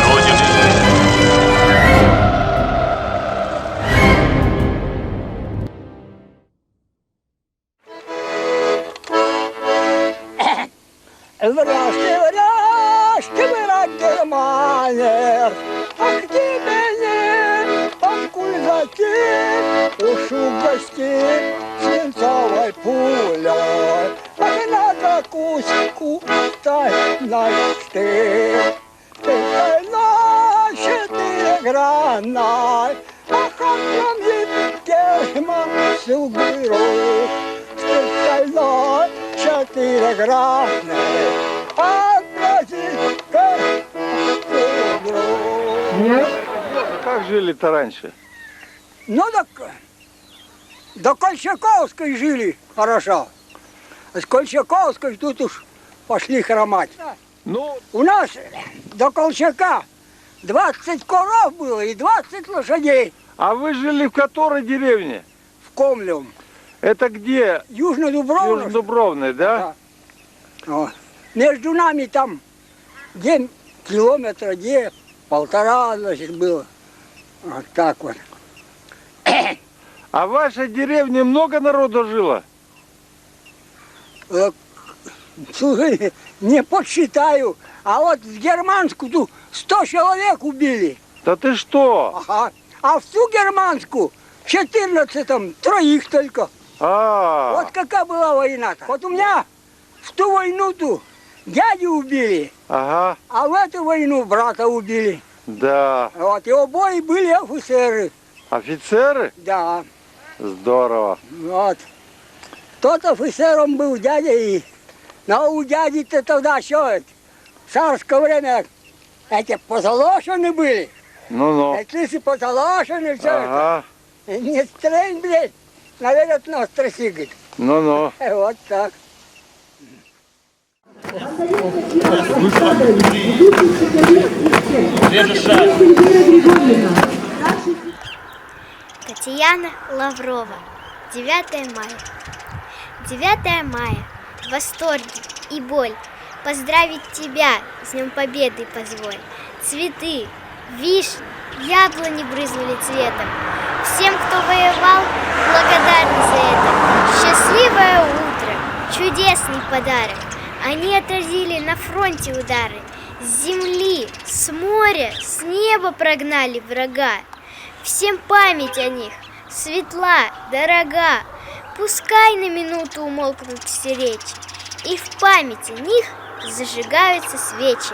Родины. Враж, враг Германия, ах ты меня, откуль затем, ушу гостей свинцовой пулей, ах надо куску тайной штырь, тайной четырехгранной, ах отрамит Герман всю беру, тайной четырехгранной. Как жили-то раньше? Ну так до Колчаковской жили хорошо. С Колчаковской тут уж пошли хромать. Ну, У нас до Колчака 20 коров было и 20 лошадей. а вы жили в которой деревне? В Комлевом. Это где? Южно-Дубровна. Южно-Дубровной, да? Да. Вот. Между нами там где километра, где полтора, значит, было. Вот так вот. А в вашей деревне много народу жило? Слушай, не подсчитаю. А вот в Германскую тут 100 человек убили. Да ты что? Ага. А в ту Германскую в 14-м троих только. Вот какая была война-то. Вот у меня в ту войну-то дядю убили, Ага, а в эту войну брата убили. да. Вот, и обои были офицеры. Офицеры? Да, Здорово. вот. Тот офицером был дядя, и... Но у дяди-то тогда что, в царское время эти позолочены были. Ну-ну. Эти позолочены, все Ага, это. Не стрель, блядь, наверное, нас трясигает. ну-ну. Вот так. Татьяна Лаврова. 9 мая. 9 мая. В восторге и боль. Поздравить тебя с Днем Победы позволь. Цветы, вишни, яблони брызнули цветом. Всем, кто воевал, благодарны за это. Счастливое утро, чудесный подарок. Они отразили на фронте удары. С земли, с моря, с неба прогнали врага. Всем память о них светла, дорога. Пускай на минуту умолкнут все речи, и в память о них зажигаются свечи.